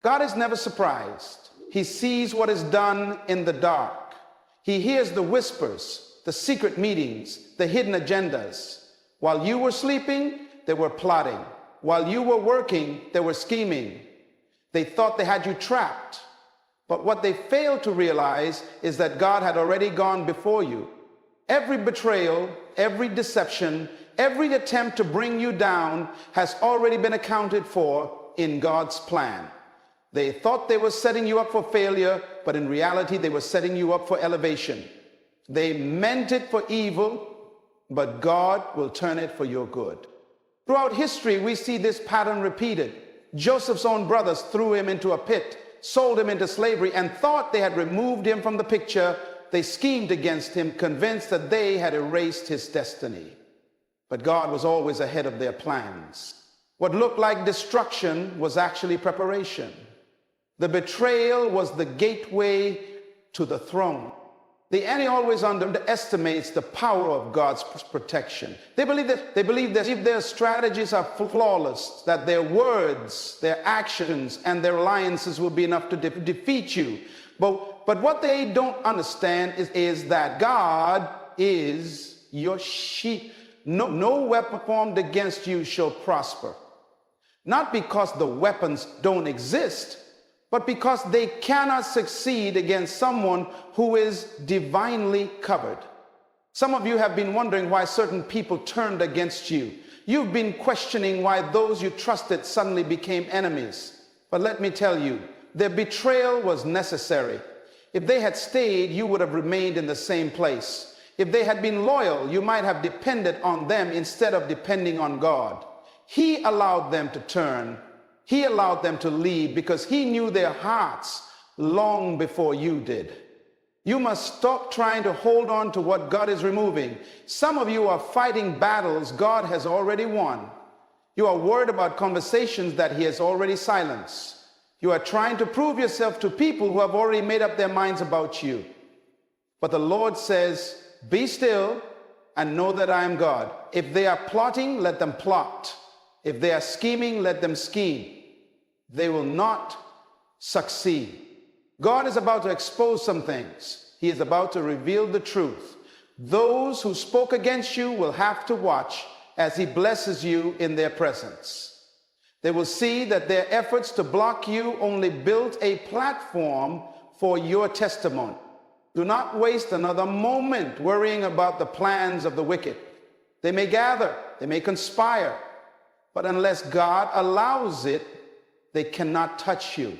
God is never surprised. He sees what is done in the dark. He hears the whispers, the secret meetings, the hidden agendas. While you were sleeping, they were plotting. While you were working, they were scheming. They thought they had you trapped. But what they failed to realize is that God had already gone before you. Every betrayal, every deception, every attempt to bring you down has already been accounted for in God's plan. They thought they were setting you up for failure, but in reality, they were setting you up for elevation. They meant it for evil, but God will turn it for your good. Throughout history, we see this pattern repeated. Joseph's own brothers threw him into a pit, sold him into slavery, and thought they had removed him from the picture. They schemed against him, convinced that they had erased his destiny. But God was always ahead of their plans. What looked like destruction was actually preparation. The betrayal was the gateway to the throne. The enemy always underestimates the power of God's protection. They believe that if their strategies are flawless, that their words, their actions, and their alliances will be enough to defeat you. But what they don't understand is that God is your shield. No weapon formed against you shall prosper. Not because the weapons don't exist, but because they cannot succeed against someone who is divinely covered. Some of you have been wondering why certain people turned against you. You've been questioning why those you trusted suddenly became enemies. But let me tell you, their betrayal was necessary. If they had stayed, you would have remained in the same place. If they had been loyal, you might have depended on them instead of depending on God. He allowed them to turn. He allowed them to leave because he knew their hearts long before you did. You must stop trying to hold on to what God is removing. Some of you are fighting battles God has already won. You are worried about conversations that he has already silenced. You are trying to prove yourself to people who have already made up their minds about you. But the Lord says, be still and know that I am God. If they are plotting, let them plot. If they are scheming, let them scheme. They will not succeed. God is about to expose some things. He is about to reveal the truth. Those who spoke against you will have to watch as he blesses you in their presence. They will see that their efforts to block you only built a platform for your testimony. Do not waste another moment worrying about the plans of the wicked. They may gather, they may conspire, but unless God allows it, they cannot touch you.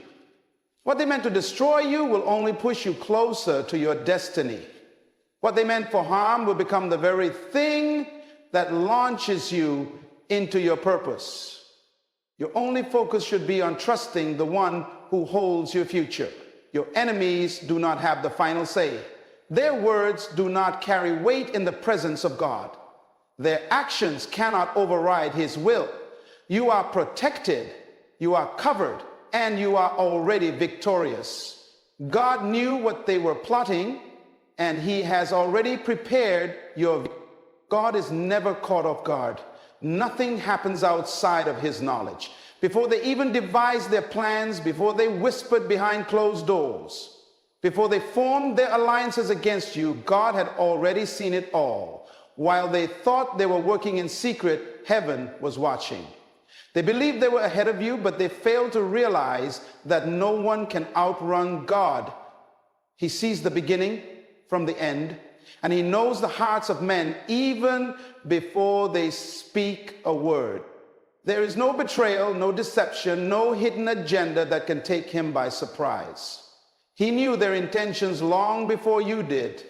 What they meant to destroy you will only push you closer to your destiny. What they meant for harm will become the very thing that launches you into your purpose. Your only focus should be on trusting the one who holds your future. Your enemies do not have the final say. Their words do not carry weight in the presence of God. Their actions cannot override his will. You are protected, you are covered, and you are already victorious. God knew what they were plotting, and he has already prepared your victory. God is never caught off guard. Nothing happens outside of his knowledge. Before they even devised their plans, before they whispered behind closed doors, before they formed their alliances against you, God had already seen it all. While they thought they were working in secret, heaven was watching. They believed they were ahead of you, but they failed to realize that no one can outrun God. He sees the beginning from the end, and he knows the hearts of men even before they speak a word. There is no betrayal, no deception, no hidden agenda that can take him by surprise. He knew their intentions long before you did.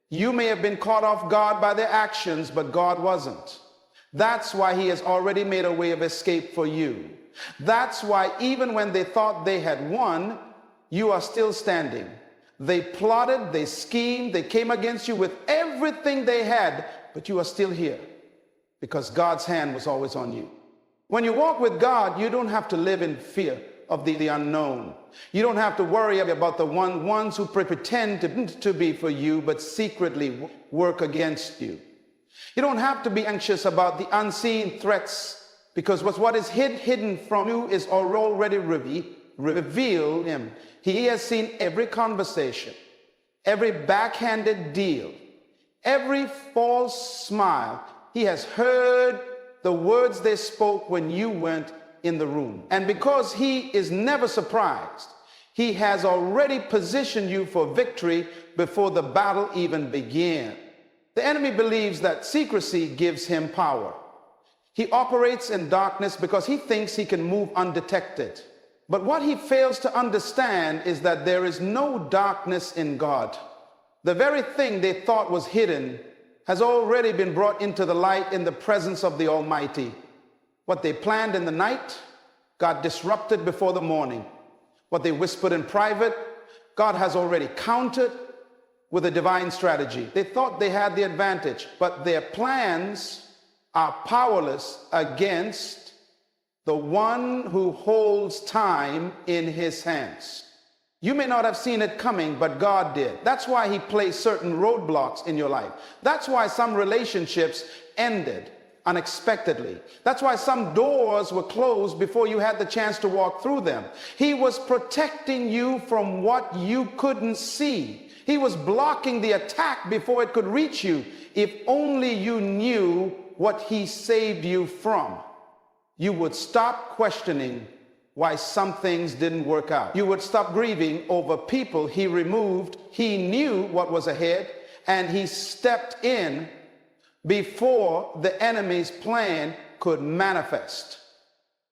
You may have been caught off guard by their actions, but God wasn't. That's why he has already made a way of escape for you. That's why even when they thought they had won, you are still standing. They plotted, they schemed, they came against you with everything they had, but you are still here because God's hand was always on you. When you walk with God, you don't have to live in fear of the unknown. You don't have to worry about the ones who pretend to be for you, but secretly work against you. You don't have to be anxious about the unseen threats, because what is hidden from you is already reveal him. He has seen every conversation, every backhanded deal, every false smile. He has heard the words they spoke when you weren't in the room. And because he is never surprised, he has already positioned you for victory before the battle even began. The enemy believes that secrecy gives him power. He operates in darkness because he thinks he can move undetected. But what he fails to understand is that there is no darkness in God. The very thing they thought was hidden has already been brought into the light in the presence of the Almighty. What they planned in the night got disrupted before the morning. What they whispered in private, God has already countered with a divine strategy. They thought they had the advantage, but their plans are powerless against the one who holds time in his hands. You may not have seen it coming, but God did. That's why he placed certain roadblocks in your life. That's why some relationships ended unexpectedly. That's why some doors were closed before you had the chance to walk through them. He was protecting you from what you couldn't see. He was blocking the attack before it could reach you. If only you knew what he saved you from, you would stop questioning why some things didn't work out. You would stop grieving over people he removed. He knew what was ahead, and he stepped in before the enemy's plan could manifest.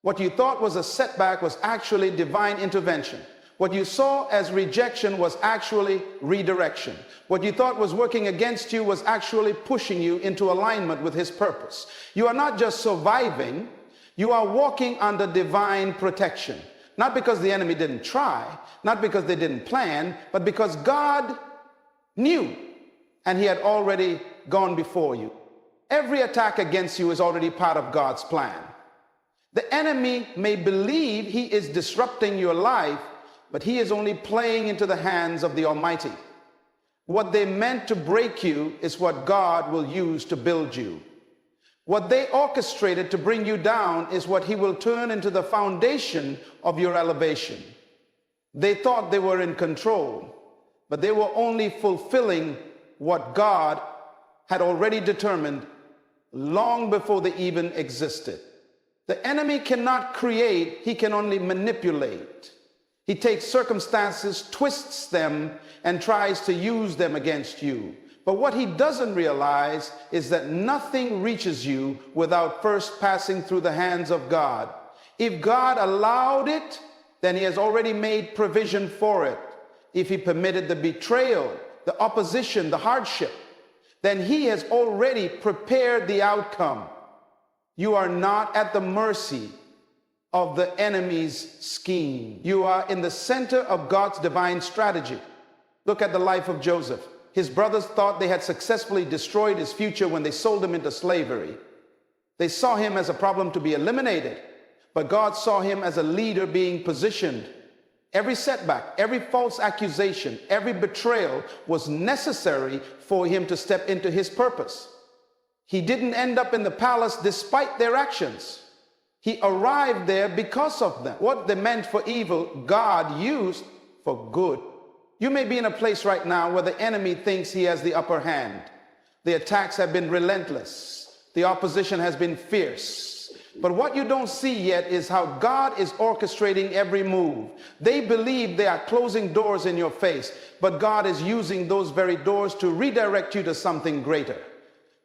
What you thought was a setback was actually divine intervention. What you saw as rejection was actually redirection. What you thought was working against you was actually pushing you into alignment with his purpose. You are not just surviving, you are walking under divine protection. Not because the enemy didn't try, not because they didn't plan, but because God knew and he had already gone before you. Every attack against you is already part of God's plan. The enemy may believe he is disrupting your life, but he is only playing into the hands of the Almighty. What they meant to break you is what God will use to build you. What they orchestrated to bring you down is what he will turn into the foundation of your elevation. They thought they were in control, but they were only fulfilling what God had already determined long before they even existed. The enemy cannot create, he can only manipulate. He takes circumstances, twists them, and tries to use them against you. But what he doesn't realize is that nothing reaches you without first passing through the hands of God. If God allowed it, then he has already made provision for it. If he permitted the betrayal, the opposition, the hardship, then he has already prepared the outcome. You are not at the mercy of the enemy's scheme. You are in the center of God's divine strategy. Look at the life of Joseph. His brothers thought they had successfully destroyed his future when they sold him into slavery. They saw him as a problem to be eliminated, but God saw him as a leader being positioned. Every setback, every false accusation, every betrayal was necessary for him to step into his purpose. He didn't end up in the palace despite their actions. He arrived there because of them. What they meant for evil, God used for good. You may be in a place right now where the enemy thinks he has the upper hand. The attacks have been relentless. The opposition has been fierce. But what you don't see yet is how God is orchestrating every move. They believe they are closing doors in your face, but God is using those very doors to redirect you to something greater.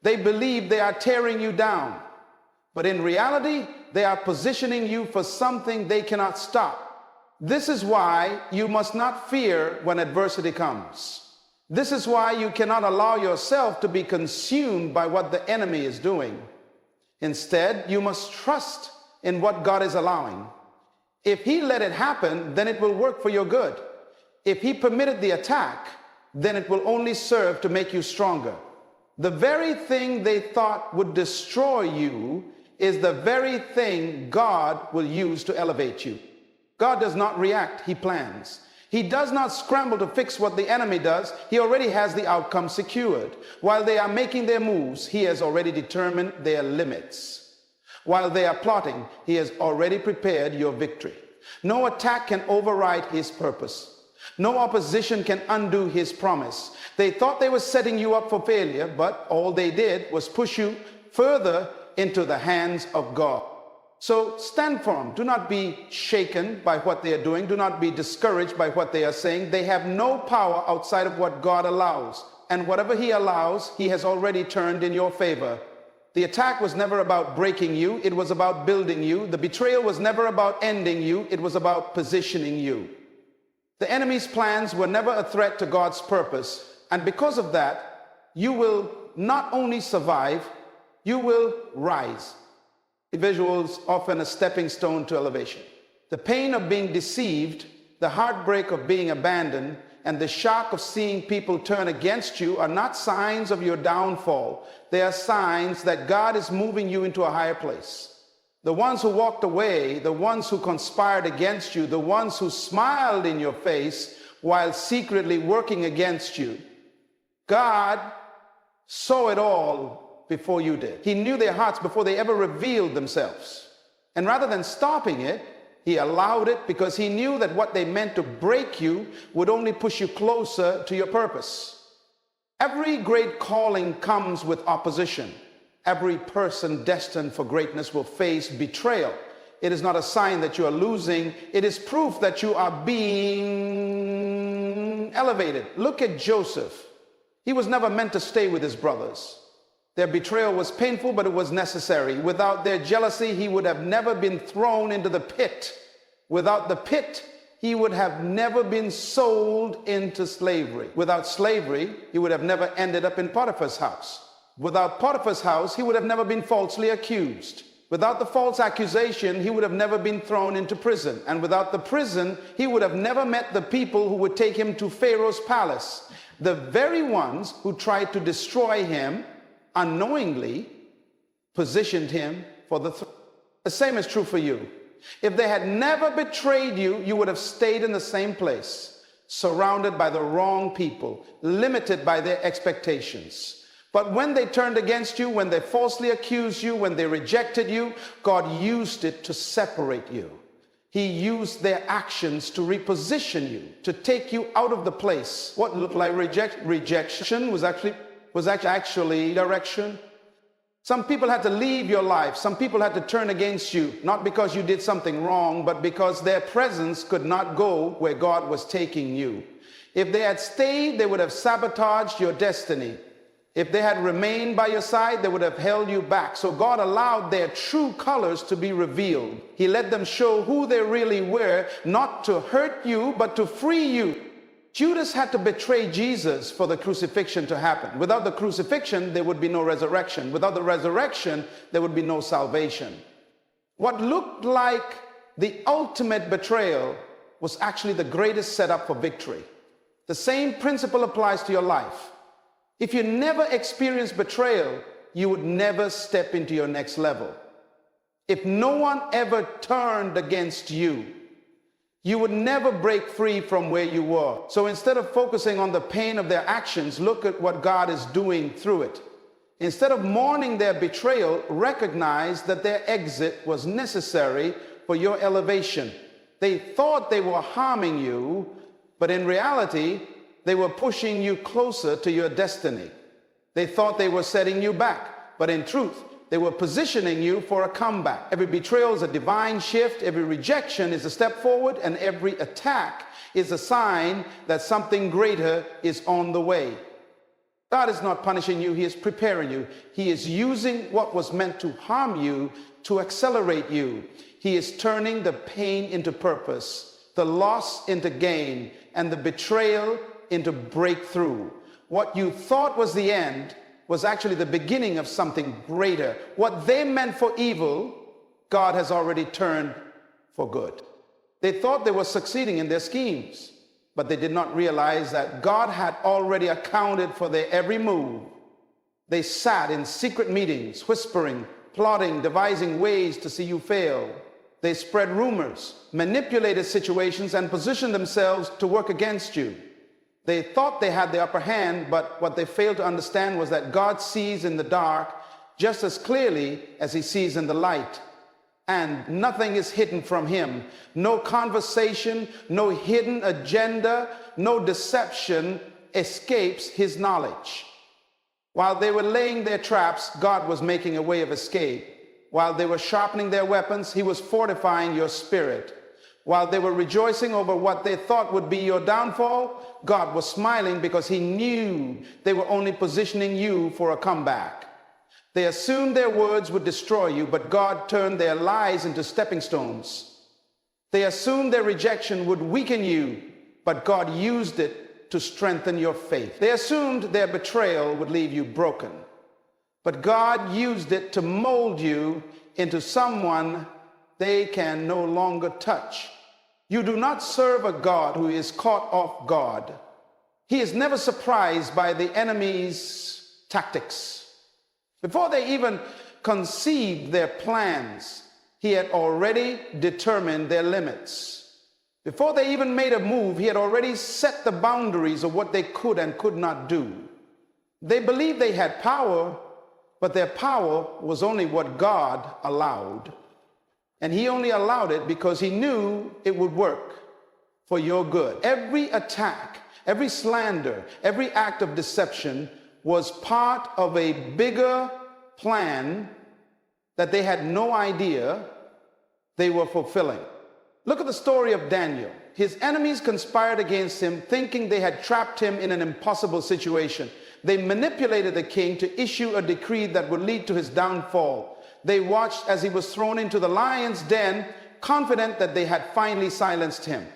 They believe they are tearing you down, but in reality, they are positioning you for something they cannot stop. This is why you must not fear when adversity comes. This is why you cannot allow yourself to be consumed by what the enemy is doing. Instead, you must trust in what God is allowing. If he let it happen, then it will work for your good. If he permitted the attack, then it will only serve to make you stronger. The very thing they thought would destroy you is the very thing God will use to elevate you. God does not react, he plans. He does not scramble to fix what the enemy does. He already has the outcome secured. While they are making their moves, he has already determined their limits. While they are plotting, he has already prepared your victory. No attack can override his purpose. No opposition can undo his promise. They thought they were setting you up for failure, but all they did was push you further into the hands of God. So stand firm. Do not be shaken by what they are doing. Do not be discouraged by what they are saying. They have no power outside of what God allows. And whatever he allows, he has already turned in your favor. The attack was never about breaking you. It was about building you. The betrayal was never about ending you. It was about positioning you. The enemy's plans were never a threat to God's purpose. And because of that, you will not only survive, you will rise. Visuals often a stepping stone to elevation. The pain of being deceived, the heartbreak of being abandoned, and the shock of seeing people turn against you are not signs of your downfall. They are signs that God is moving you into a higher place. The ones who walked away, the ones who conspired against you, the ones who smiled in your face while secretly working against you, God saw it all before you did. He knew their hearts before they ever revealed themselves. And rather than stopping it, he allowed it because he knew that what they meant to break you would only push you closer to your purpose. Every great calling comes with opposition. Every person destined for greatness will face betrayal. It is not a sign that you are losing. It is proof that you are being elevated. Look at Joseph. He was never meant to stay with his brothers. Their betrayal was painful, but it was necessary. Without their jealousy, he would have never been thrown into the pit. Without the pit, he would have never been sold into slavery. Without slavery, he would have never ended up in Potiphar's house. Without Potiphar's house, he would have never been falsely accused. Without the false accusation, he would have never been thrown into prison. And without the prison, he would have never met the people who would take him to Pharaoh's palace. The very ones who tried to destroy him unknowingly positioned him for the throne. The same is true for you. If they had never betrayed you, you would have stayed in the same place, surrounded by the wrong people, limited by their expectations. But when they turned against you, when they falsely accused you, when they rejected you, God used it to separate you. He used their actions to reposition you, to take you out of the place. What looked like rejection was actually direction. Some people had to leave your life. Some people had to turn against you, not because you did something wrong, but because their presence could not go where God was taking you. If they had stayed, they would have sabotaged your destiny. If they had remained by your side, they would have held you back. So God allowed their true colors to be revealed. He let them show who they really were, not to hurt you, but to free you. Judas had to betray Jesus for the crucifixion to happen. Without the crucifixion, there would be no resurrection. Without the resurrection, there would be no salvation. What looked like the ultimate betrayal was actually the greatest setup for victory. The same principle applies to your life. If you never experience betrayal, you would never step into your next level. If no one ever turned against you, you would never break free from where you were. So instead of focusing on the pain of their actions, look at what God is doing through it. Instead of mourning their betrayal, recognize that their exit was necessary for your elevation. They thought they were harming you, but in reality, they were pushing you closer to your destiny. They thought they were setting you back, but in truth, they were positioning you for a comeback. Every betrayal is a divine shift. Every rejection is a step forward, and every attack is a sign that something greater is on the way. God is not punishing you. He is preparing you. He is using what was meant to harm you to accelerate you. He is turning the pain into purpose, the loss into gain, and the betrayal into breakthrough. What you thought was the end was actually the beginning of something greater. What they meant for evil, God has already turned for good. They thought they were succeeding in their schemes, but they did not realize that God had already accounted for their every move. They sat in secret meetings, whispering, plotting, devising ways to see you fail. They spread rumors, manipulated situations, and positioned themselves to work against you. They thought they had the upper hand, but what they failed to understand was that God sees in the dark just as clearly as he sees in the light. and nothing is hidden from him. No conversation, no hidden agenda, no deception escapes his knowledge. While they were laying their traps, God was making a way of escape. While they were sharpening their weapons, he was fortifying your spirit. While they were rejoicing over what they thought would be your downfall, God was smiling because he knew they were only positioning you for a comeback. They assumed their words would destroy you, but God turned their lies into stepping stones. They assumed their rejection would weaken you, but God used it to strengthen your faith. They assumed their betrayal would leave you broken, but God used it to mold you into someone they can no longer touch. You do not serve a God who is caught off guard. He is never surprised by the enemy's tactics. Before they even conceived their plans, he had already determined their limits. Before they even made a move, he had already set the boundaries of what they could and could not do. They believed they had power, but their power was only what God allowed. And he only allowed it because he knew it would work for your good. Every attack, every slander, every act of deception was part of a bigger plan that they had no idea they were fulfilling. Look at the story of Daniel. His enemies conspired against him, thinking they had trapped him in an impossible situation. They manipulated the king to issue a decree that would lead to his downfall. They watched as he was thrown into the lion's den, confident that they had finally silenced him.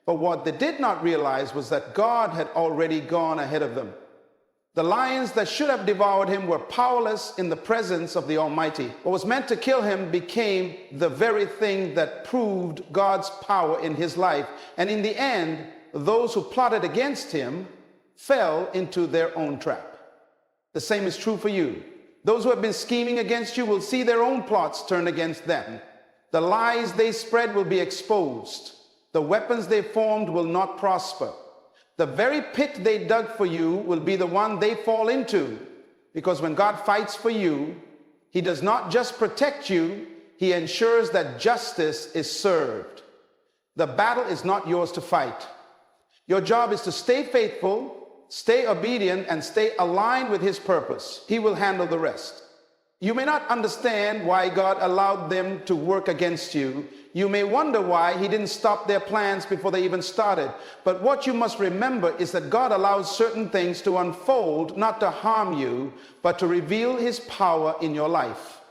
But what they did not realize was that God had already gone ahead of them. The lions that should have devoured him were powerless in the presence of the Almighty. What was meant to kill him became the very thing that proved God's power in his life. And in the end, those who plotted against him fell into their own trap. The same is true for you. Those who have been scheming against you will see their own plots turn against them. The lies they spread will be exposed. The weapons they formed will not prosper. The very pit they dug for you will be the one they fall into. Because when God fights for you, he does not just protect you, he ensures that justice is served. The battle is not yours to fight. Your job is to stay faithful, stay obedient, and stay aligned with his purpose. He will handle the rest. You may not understand why God allowed them to work against you. You may wonder why he didn't stop their plans before they even started. But what you must remember is that God allows certain things to unfold, not to harm you, but to reveal his power in your life.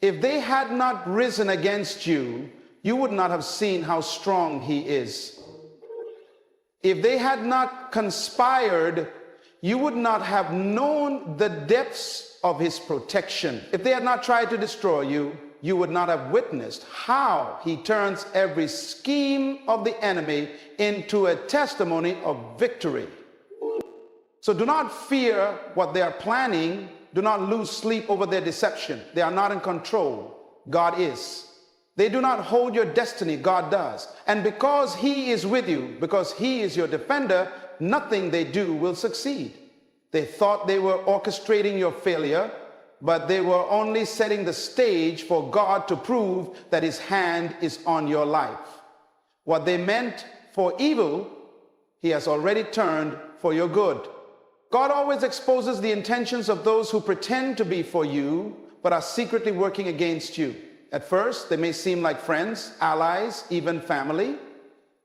If they had not risen against you, you would not have seen how strong he is. If they had not conspired, you would not have known the depths of his protection. If they had not tried to destroy you, you would not have witnessed how he turns every scheme of the enemy into a testimony of victory. So do not fear what they are planning. Do not lose sleep over their deception. They are not in control. God is. They do not hold your destiny. God does. And because he is with you, because he is your defender, nothing they do will succeed. They thought they were orchestrating your failure, but they were only setting the stage for God to prove that his hand is on your life. What they meant for evil, he has already turned for your good. God always exposes the intentions of those who pretend to be for you, but are secretly working against you. At first, they may seem like friends, allies, even family.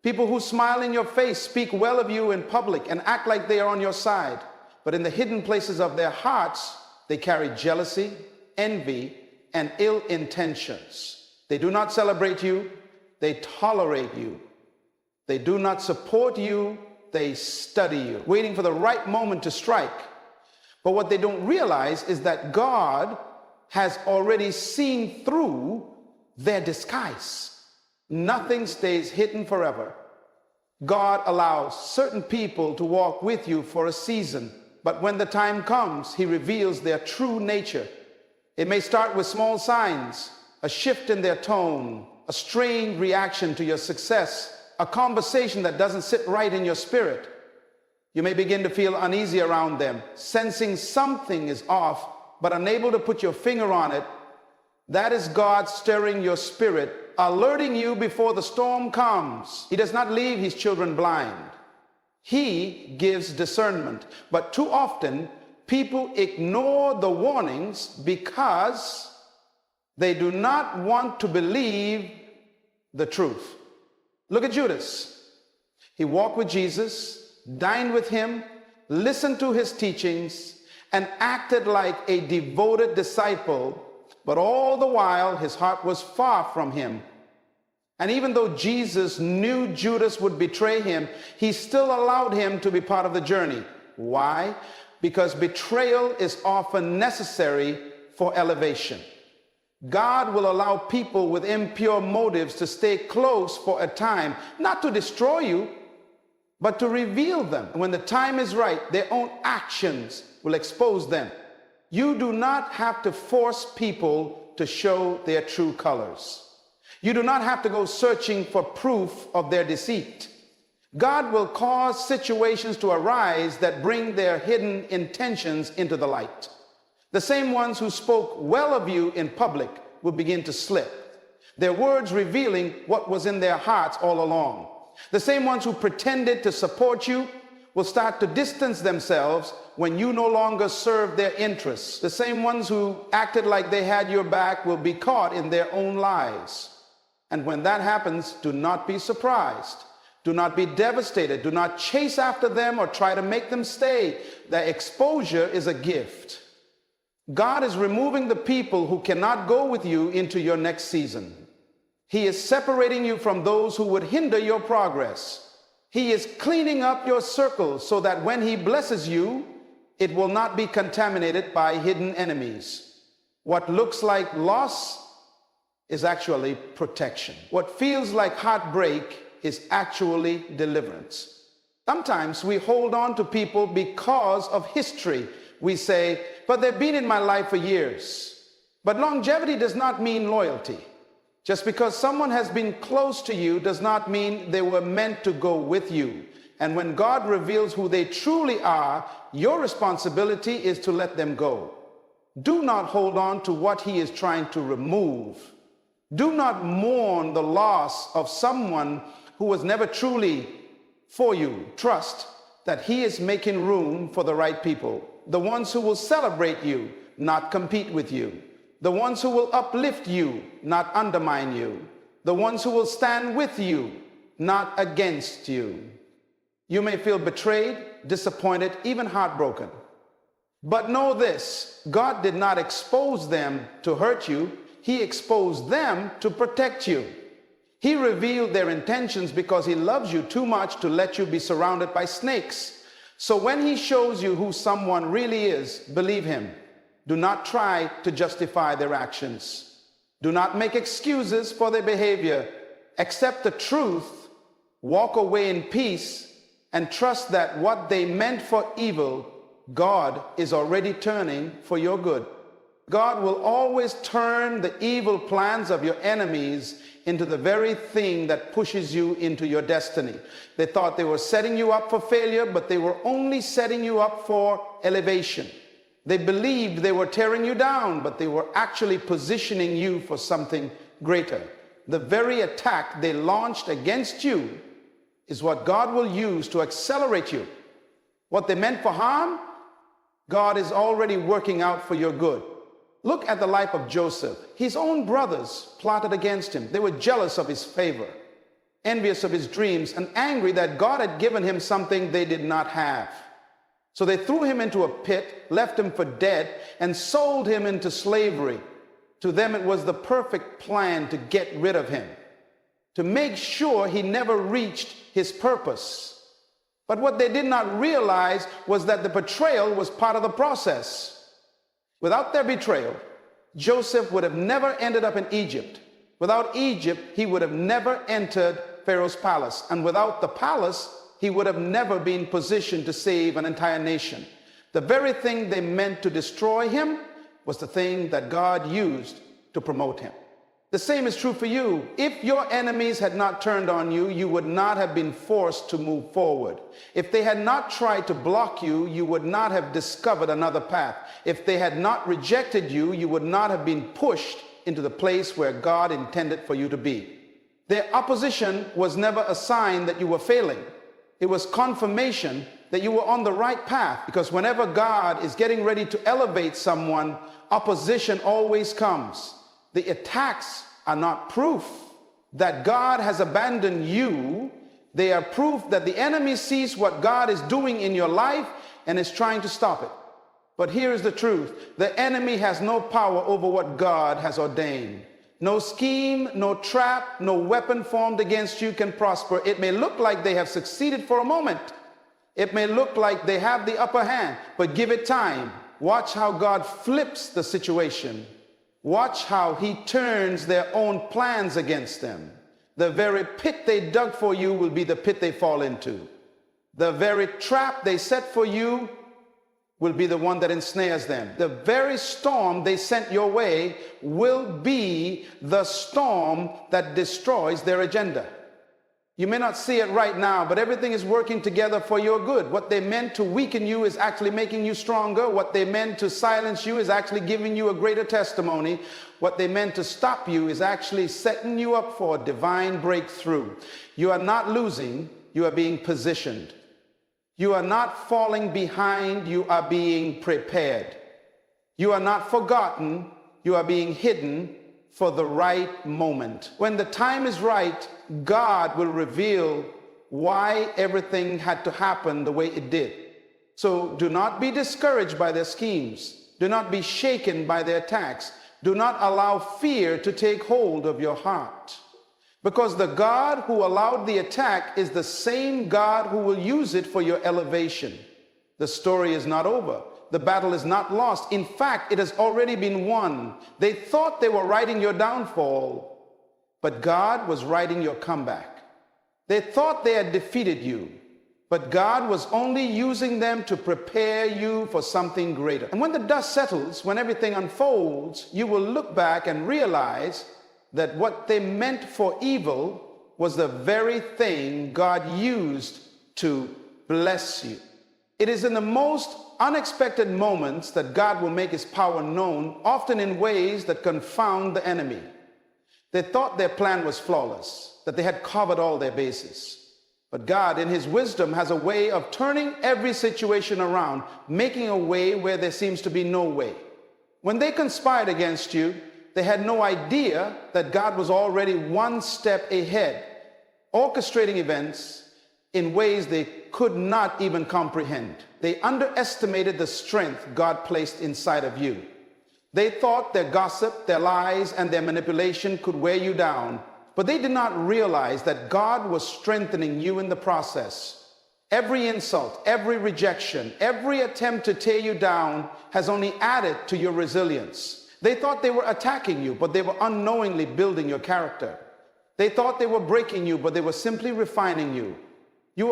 People who smile in your face, speak well of you in public, and act like they are on your side. But in the hidden places of their hearts, they carry jealousy, envy, and ill intentions. They do not celebrate you, they tolerate you. They do not support you, they study you, waiting for the right moment to strike. But what they don't realize is that God has already seen through their disguise. Nothing stays hidden forever. God allows certain people to walk with you for a season. But when the time comes, he reveals their true nature. It may start with small signs, a shift in their tone, a strained reaction to your success, a conversation that doesn't sit right in your spirit. You may begin to feel uneasy around them, sensing something is off, but unable to put your finger on it. That is God stirring your spirit, alerting you before the storm comes. He does not leave his children blind. He gives discernment. But too often, people ignore the warnings because they do not want to believe the truth. Look at Judas. He walked with Jesus, dined with him, listened to his teachings, and acted like a devoted disciple, but all the while his heart was far from him. And even though Jesus knew Judas would betray him, he still allowed him to be part of the journey. Why? Because betrayal is often necessary for elevation. God will allow people with impure motives to stay close for a time, not to destroy you, but to reveal them. When the time is right, their own actions will expose them. You do not have to force people to show their true colors. You do not have to go searching for proof of their deceit. God will cause situations to arise that bring their hidden intentions into the light. The same ones who spoke well of you in public will begin to slip, their words revealing what was in their hearts all along. The same ones who pretended to support you will start to distance themselves when you no longer serve their interests. The same ones who acted like they had your back will be caught in their own lies. And when that happens, do not be surprised. Do not be devastated. Do not chase after them or try to make them stay. The exposure is a gift. God is removing the people who cannot go with you into your next season. He is separating you from those who would hinder your progress. He is cleaning up your circle so that when he blesses you, it will not be contaminated by hidden enemies. What looks like loss is actually protection. What feels like heartbreak is actually deliverance. Sometimes we hold on to people because of history. We say, but they've been in my life for years. But longevity does not mean loyalty. Just because someone has been close to you does not mean they were meant to go with you. And when God reveals who they truly are, your responsibility is to let them go. Do not hold on to what he is trying to remove. Do not mourn the loss of someone who was never truly for you. Trust that he is making room for the right people. The ones who will celebrate you, not compete with you. The ones who will uplift you, not undermine you. The ones who will stand with you, not against you. You may feel betrayed, disappointed, even heartbroken. But know this, God did not expose them to hurt you. He exposed them to protect you. He revealed their intentions because he loves you too much to let you be surrounded by snakes. So when he shows you who someone really is, believe him. Do not try to justify their actions. Do not make excuses for their behavior. Accept the truth, walk away in peace, and trust that what they meant for evil, God is already turning for your good. God will always turn the evil plans of your enemies into the very thing that pushes you into your destiny. They thought they were setting you up for failure, but they were only setting you up for elevation. They believed they were tearing you down, but they were actually positioning you for something greater. The very attack they launched against you is what God will use to accelerate you. What they meant for harm, God is already working out for your good. Look at the life of Joseph. His own brothers plotted against him. They were jealous of his favor, envious of his dreams, and angry that God had given him something they did not have. So they threw him into a pit, left him for dead, and sold him into slavery. To them, it was the perfect plan to get rid of him, to make sure he never reached his purpose. But what they did not realize was that the betrayal was part of the process. Without their betrayal, Joseph would have never ended up in Egypt. Without Egypt, he would have never entered Pharaoh's palace. And without the palace, he would have never been positioned to save an entire nation. The very thing they meant to destroy him was the thing that God used to promote him. The same is true for you. If your enemies had not turned on you, you would not have been forced to move forward. If they had not tried to block you, you would not have discovered another path. If they had not rejected you, you would not have been pushed into the place where God intended for you to be. Their opposition was never a sign that you were failing. It was confirmation that you were on the right path, because whenever God is getting ready to elevate someone, opposition always comes. The attacks are not proof that God has abandoned you. They are proof that the enemy sees what God is doing in your life and is trying to stop it. But here is the truth. The enemy has no power over what God has ordained. No scheme, no trap, no weapon formed against you can prosper. It may look like they have succeeded for a moment. It may look like they have the upper hand, but give it time. Watch how God flips the situation. Watch how he turns their own plans against them. The very pit they dug for you will be the pit they fall into. The very trap they set for you will be the one that ensnares them. The very storm they sent your way will be the storm that destroys their agenda. You may not see it right now, but everything is working together for your good. What they meant to weaken you is actually making you stronger. What they meant to silence you is actually giving you a greater testimony. What they meant to stop you is actually setting you up for a divine breakthrough. You are not losing, you are being positioned. You are not falling behind, you are being prepared. You are not forgotten, you are being hidden for the right moment. When the time is right, God will reveal why everything had to happen the way it did. So do not be discouraged by their schemes. Do not be shaken by their attacks. Do not allow fear to take hold of your heart. Because the God who allowed the attack is the same God who will use it for your elevation. The story is not over. The battle is not lost. In fact, it has already been won. They thought they were writing your downfall, but God was writing your comeback. They thought they had defeated you, but God was only using them to prepare you for something greater. And when the dust settles, when everything unfolds, you will look back and realize that what they meant for evil was the very thing God used to bless you. It is in the most unexpected moments that God will make his power known, often in ways that confound the enemy. They thought their plan was flawless, that they had covered all their bases. But God, in his wisdom, has a way of turning every situation around, making a way where there seems to be no way. When they conspired against you, they had no idea that God was already one step ahead, orchestrating events in ways they could not even comprehend. They underestimated the strength God placed inside of you. They thought their gossip, their lies, and their manipulation could wear you down, but they did not realize that God was strengthening you in the process. Every insult, every rejection, every attempt to tear you down has only added to your resilience. They thought they were attacking you, but they were unknowingly building your character. They thought they were breaking you, but they were simply refining you.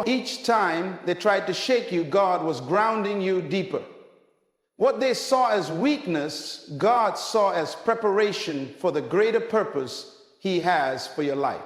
Each time they tried to shake you, God was grounding you deeper. What they saw as weakness, God saw as preparation for the greater purpose he has for your life.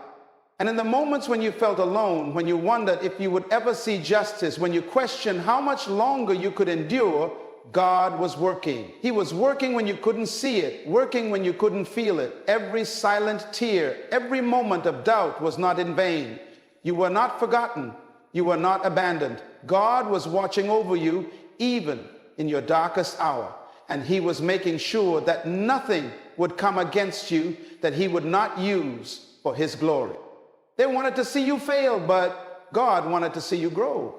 And in the moments when you felt alone, when you wondered if you would ever see justice, when you questioned how much longer you could endure, God was working. He was working when you couldn't see it, working when you couldn't feel it. Every silent tear, every moment of doubt was not in vain. You were not forgotten. You were not abandoned. God was watching over you even in your darkest hour, and he was making sure that nothing would come against you that he would not use for his glory. They wanted to see you fail, but God wanted to see you grow.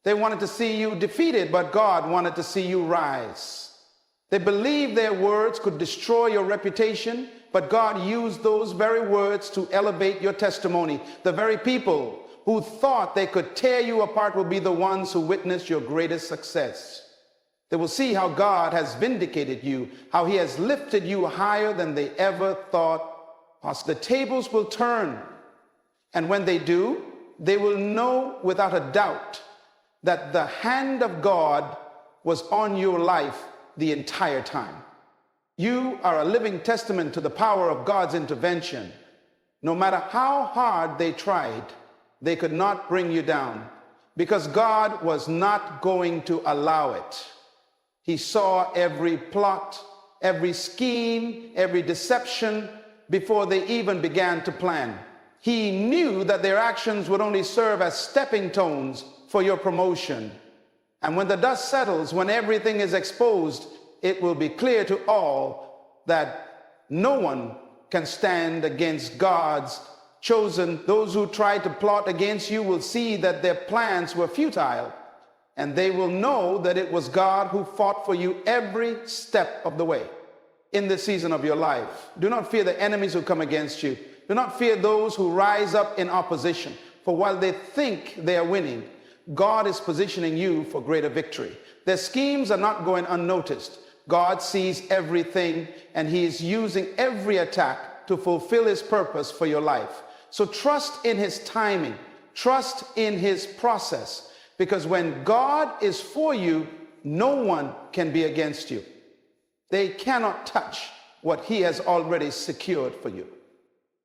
They wanted to see you defeated, but God wanted to see you rise. They believed their words could destroy your reputation, but God used those very words to elevate your testimony. The very people who thought they could tear you apart will be the ones who witness your greatest success. They will see how God has vindicated you, how he has lifted you higher than they ever thought possible. The tables will turn, and when they do, they will know without a doubt that the hand of God was on your life the entire time. You are a living testament to the power of God's intervention. No matter how hard they tried, they could not bring you down, because God was not going to allow it. He saw every plot, every scheme, every deception before they even began to plan. He knew that their actions would only serve as stepping stones for your promotion. And when the dust settles, when everything is exposed, it will be clear to all that no one can stand against God's chosen. Those who try to plot against you will see that their plans were futile, and they will know that it was God who fought for you every step of the way. In this season of your life, do not fear the enemies who come against you. Do not fear those who rise up in opposition. For while they think they are winning, God is positioning you for greater victory. Their schemes are not going unnoticed. God sees everything, and he is using every attack to fulfill his purpose for your life. So trust in his timing. Trust in his process. Because when God is for you, no one can be against you. They cannot touch what he has already secured for you.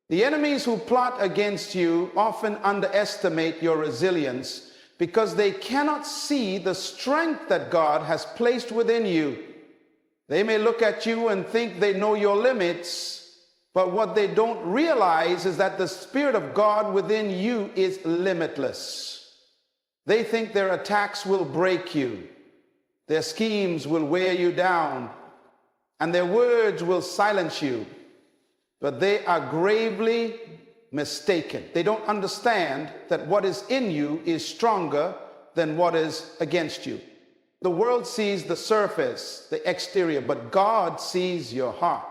The enemies who plot against you often underestimate your resilience because they cannot see the strength that God has placed within you. They may look at you and think they know your limits, but what they don't realize is that the Spirit of God within you is limitless. They think their attacks will break you, their schemes will wear you down, and their words will silence you. But they are gravely mistaken. They don't understand that what is in you is stronger than what is against you. The world sees the surface, the exterior, but God sees your heart.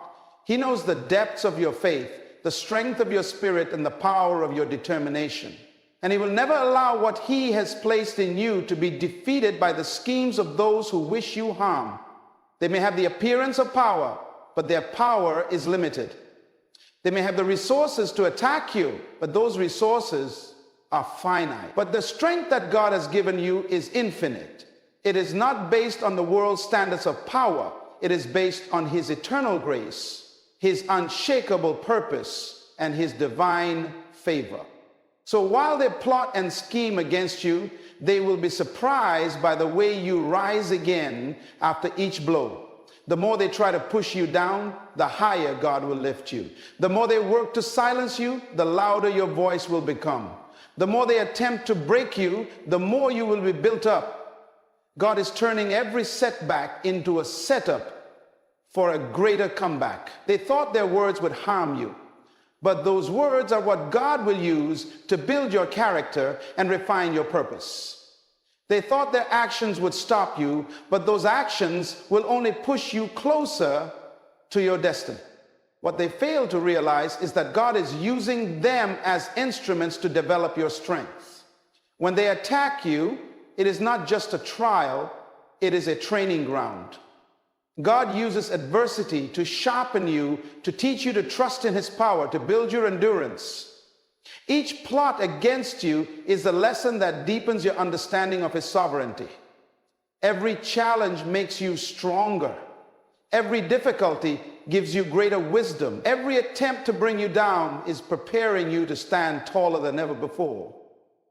He knows the depths of your faith, the strength of your spirit, and the power of your determination. And he will never allow what he has placed in you to be defeated by the schemes of those who wish you harm. They may have the appearance of power, but their power is limited. They may have the resources to attack you, but those resources are finite. But the strength that God has given you is infinite. It is not based on the world's standards of power. It is based on his eternal grace, his unshakable purpose, and his divine favor. So while they plot and scheme against you, they will be surprised by the way you rise again after each blow. The more they try to push you down, the higher God will lift you. The more they work to silence you, the louder your voice will become. The more they attempt to break you, the more you will be built up. God is turning every setback into a setup for a greater comeback. They thought their words would harm you, but those words are what God will use to build your character and refine your purpose. They thought their actions would stop you, but those actions will only push you closer to your destiny. What they fail to realize is that God is using them as instruments to develop your strength. When they attack you, it is not just a trial, it is a training ground. God uses adversity to sharpen you, to teach you to trust in his power, to build your endurance. Each plot against you is a lesson that deepens your understanding of his sovereignty. Every challenge makes you stronger. Every difficulty gives you greater wisdom. Every attempt to bring you down is preparing you to stand taller than ever before.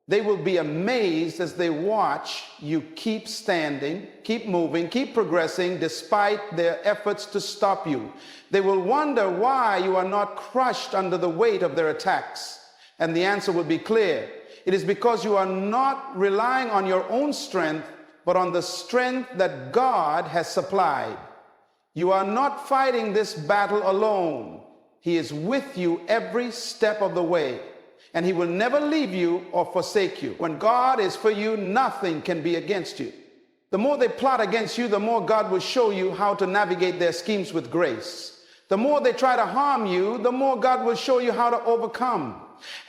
They will be amazed as they watch you keep standing, keep moving, keep progressing despite their efforts to stop you. They will wonder why you are not crushed under the weight of their attacks. And the answer will be clear. It is because you are not relying on your own strength, but on the strength that God has supplied. You are not fighting this battle alone. He is with you every step of the way, and he will never leave you or forsake you. When God is for you, nothing can be against you. The more they plot against you, the more God will show you how to navigate their schemes with grace. The more they try to harm you, the more God will show you how to overcome.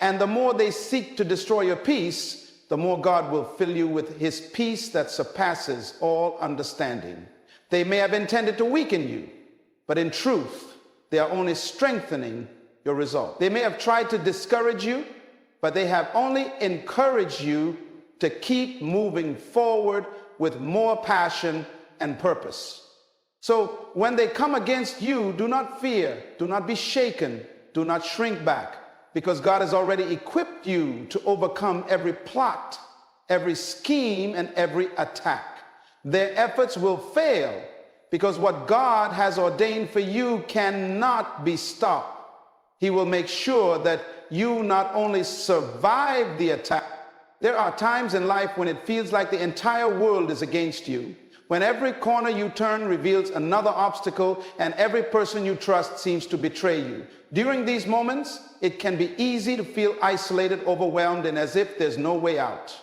And the more they seek to destroy your peace, the more God will fill you with his peace that surpasses all understanding. They may have intended to weaken you, but in truth, they are only strengthening your resolve. They may have tried to discourage you, but they have only encouraged you to keep moving forward with more passion and purpose. So when they come against you, do not fear, do not be shaken, do not shrink back, because God has already equipped you to overcome every plot, every scheme, and every attack. Their efforts will fail because what God has ordained for you cannot be stopped. He will make sure that you not only survive the attack. There are times in life when it feels like the entire world is against you, when every corner you turn reveals another obstacle and every person you trust seems to betray you. During these moments, it can be easy to feel isolated, overwhelmed, and as if there's no way out.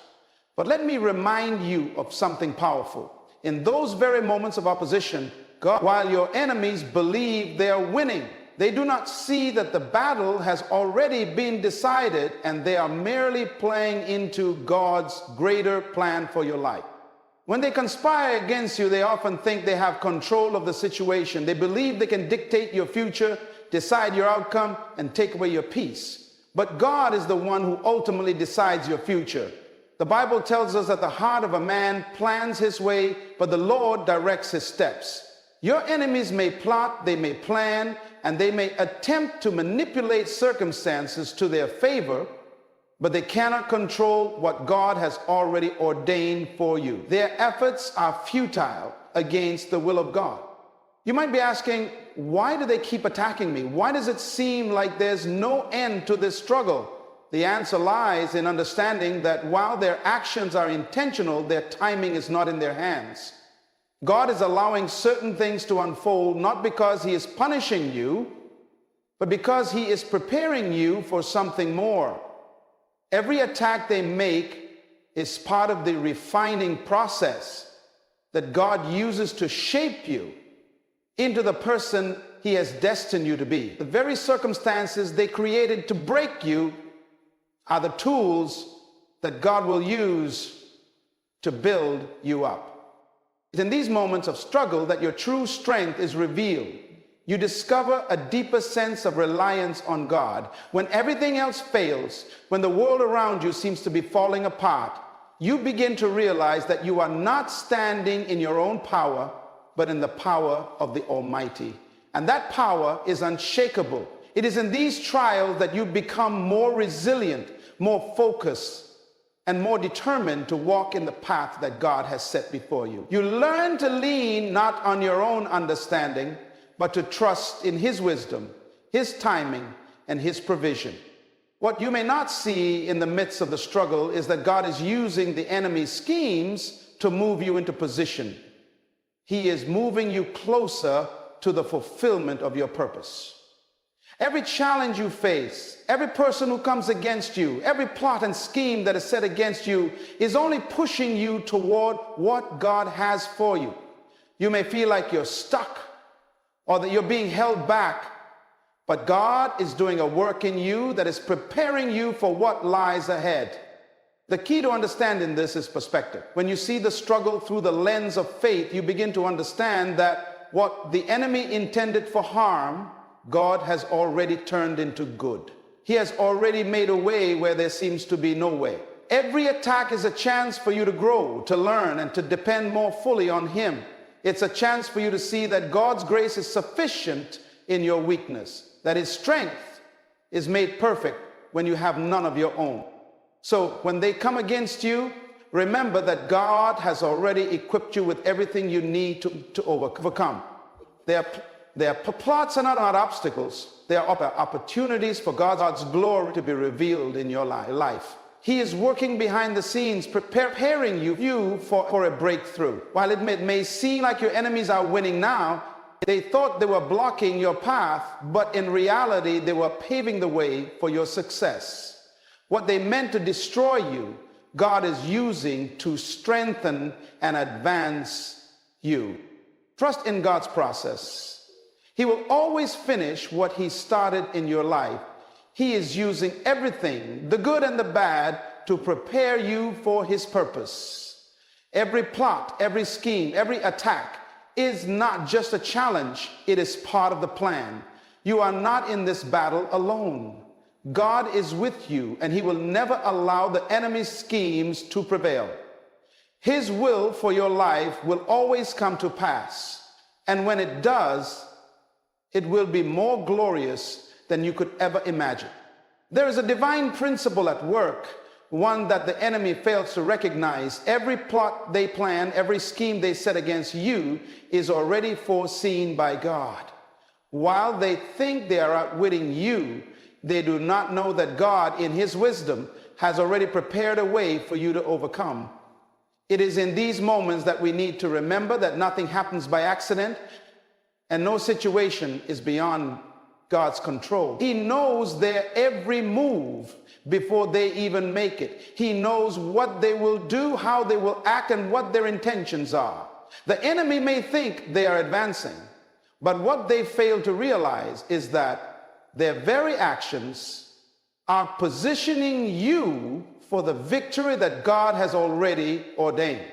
But let me remind you of something powerful. In those very moments of opposition, God, while your enemies believe they are winning, they do not see that the battle has already been decided and they are merely playing into God's greater plan for your life. When they conspire against you, they often think they have control of the situation. They believe they can dictate your future, decide your outcome, and take away your peace. But God is the one who ultimately decides your future. The Bible tells us that the heart of a man plans his way, but the Lord directs his steps. Your enemies may plot, they may plan, and they may attempt to manipulate circumstances to their favor, but they cannot control what God has already ordained for you. Their efforts are futile against the will of God. You might be asking, why do they keep attacking me? Why does it seem like there's no end to this struggle? The answer lies in understanding that while their actions are intentional, their timing is not in their hands. God is allowing certain things to unfold not because He is punishing you, but because He is preparing you for something more. Every attack they make is part of the refining process that God uses to shape you into the person He has destined you to be. The very circumstances they created to break you are the tools that God will use to build you up. It's in these moments of struggle that your true strength is revealed. You discover a deeper sense of reliance on God. When everything else fails, when the world around you seems to be falling apart, you begin to realize that you are not standing in your own power, but in the power of the Almighty. And that power is unshakable. It is in these trials that you become more resilient, more focused, and more determined to walk in the path that God has set before you. You learn to lean not on your own understanding, but to trust in His wisdom, His timing, and His provision. What you may not see in the midst of the struggle is that God is using the enemy's schemes to move you into position. He is moving you closer to the fulfillment of your purpose. Every challenge you face, every person who comes against you, every plot and scheme that is set against you is only pushing you toward what God has for you. You may feel like you're stuck or that you're being held back, but God is doing a work in you that is preparing you for what lies ahead. The key to understanding this is perspective. When you see the struggle through the lens of faith, you begin to understand that what the enemy intended for harm, God has already turned into good. He has already made a way where there seems to be no way. Every attack is a chance for you to grow, to learn, and to depend more fully on Him. It's a chance for you to see that God's grace is sufficient in your weakness, that His strength is made perfect when you have none of your own. So when they come against you, remember that God has already equipped you with everything you need to overcome. Their plots are not obstacles. They are opportunities for God's glory to be revealed in your life. He is working behind the scenes, preparing you for a breakthrough. While it may seem like your enemies are winning now, they thought they were blocking your path, but in reality, they were paving the way for your success. What they meant to destroy you, God is using to strengthen and advance you. Trust in God's process. He will always finish what He started in your life. He is using everything, the good and the bad, to prepare you for His purpose. Every plot, every scheme, every attack is not just a challenge, it is part of the plan. You are not in this battle alone. God is with you, and He will never allow the enemy's schemes to prevail. His will for your life will always come to pass, and when it does, it will be more glorious than you could ever imagine. There is a divine principle at work one that the enemy fails to recognize. Every plot they plan, every scheme they set against you is already foreseen by God. While they think they are outwitting you, they do not know that God, in his wisdom, has already prepared a way for you to overcome. It is in these moments that we need to remember that nothing happens by accident and no situation is beyond God's control. He knows their every move before they even make it. He knows what they will do, how they will act, and what their intentions are. The enemy may think they are advancing, but what they fail to realize is that their very actions are positioning you for the victory that God has already ordained.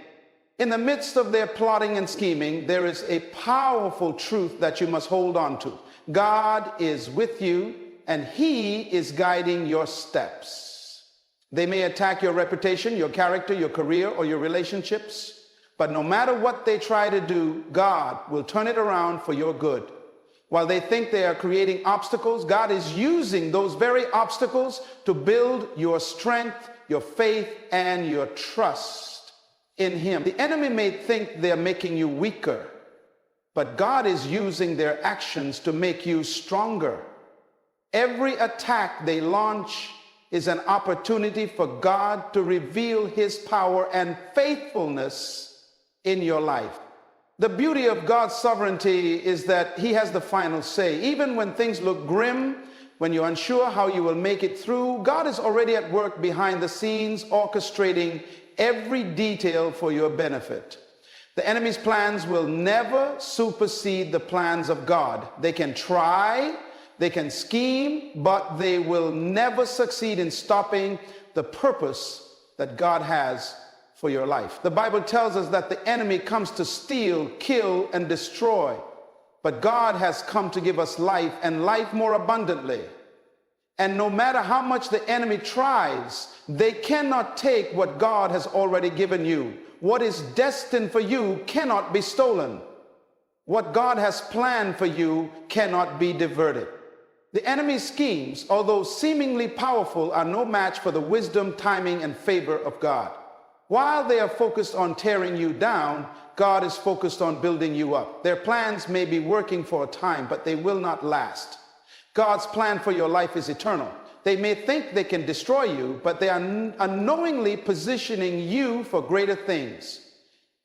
In the midst of their plotting and scheming, there is a powerful truth that you must hold on to. God is with you, and he is guiding your steps. They may attack your reputation, your character, your career, or your relationships, but no matter what they try to do, God will turn it around for your good. While they think they are creating obstacles, God is using those very obstacles to build your strength, your faith, and your trust in him. The enemy may think they're making you weaker, but God is using their actions to make you stronger. Every attack they launch is an opportunity for God to reveal his power and faithfulness in your life. The beauty of God's sovereignty is that he has the final say. Even when things look grim, when you're unsure how you will make it through, God is already at work behind the scenes, orchestrating every detail for your benefit. The enemy's plans will never supersede the plans of God. They can try, they can scheme, but they will never succeed in stopping the purpose that God has for your life. The Bible tells us that the enemy comes to steal, kill, and destroy, but God has come to give us life, and life more abundantly. And no matter how much the enemy tries, they cannot take what God has already given you. What is destined for you cannot be stolen. What God has planned for you cannot be diverted. The enemy's schemes, although seemingly powerful, are no match for the wisdom, timing, and favor of God. While they are focused on tearing you down, God is focused on building you up. Their plans may be working for a time, but they will not last. God's plan for your life is eternal. They may think they can destroy you, but they are unknowingly positioning you for greater things.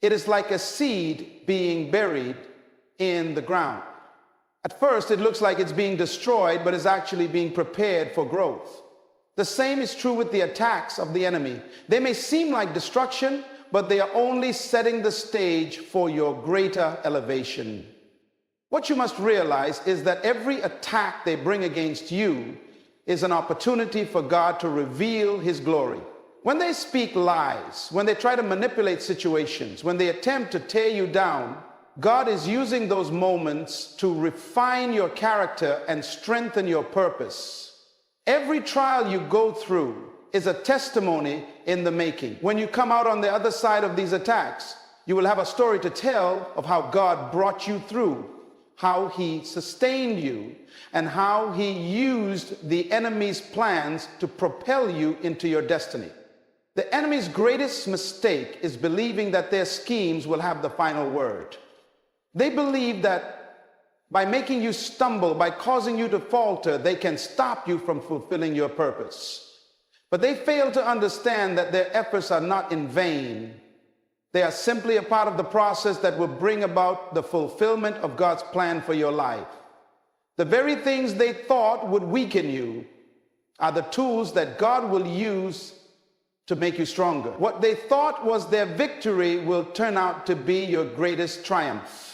It is like a seed being buried in the ground. At first, it looks like it's being destroyed, but is actually being prepared for growth. The same is true with the attacks of the enemy. They may seem like destruction, but they are only setting the stage for your greater elevation. What you must realize is that every attack they bring against you is an opportunity for God to reveal his glory. When they speak lies, when they try to manipulate situations, when they attempt to tear you down, God is using those moments to refine your character and strengthen your purpose. Every trial you go through is a testimony in the making. When you come out on the other side of these attacks, you will have a story to tell of how God brought you through, how he sustained you, and how he used the enemy's plans to propel you into your destiny. The enemy's greatest mistake is believing that their schemes will have the final word. They believe that by making you stumble, by causing you to falter, they can stop you from fulfilling your purpose. But they fail to understand that their efforts are not in vain. They are simply a part of the process that will bring about the fulfillment of God's plan for your life. The very things they thought would weaken you are the tools that God will use to make you stronger. What they thought was their victory will turn out to be your greatest triumph.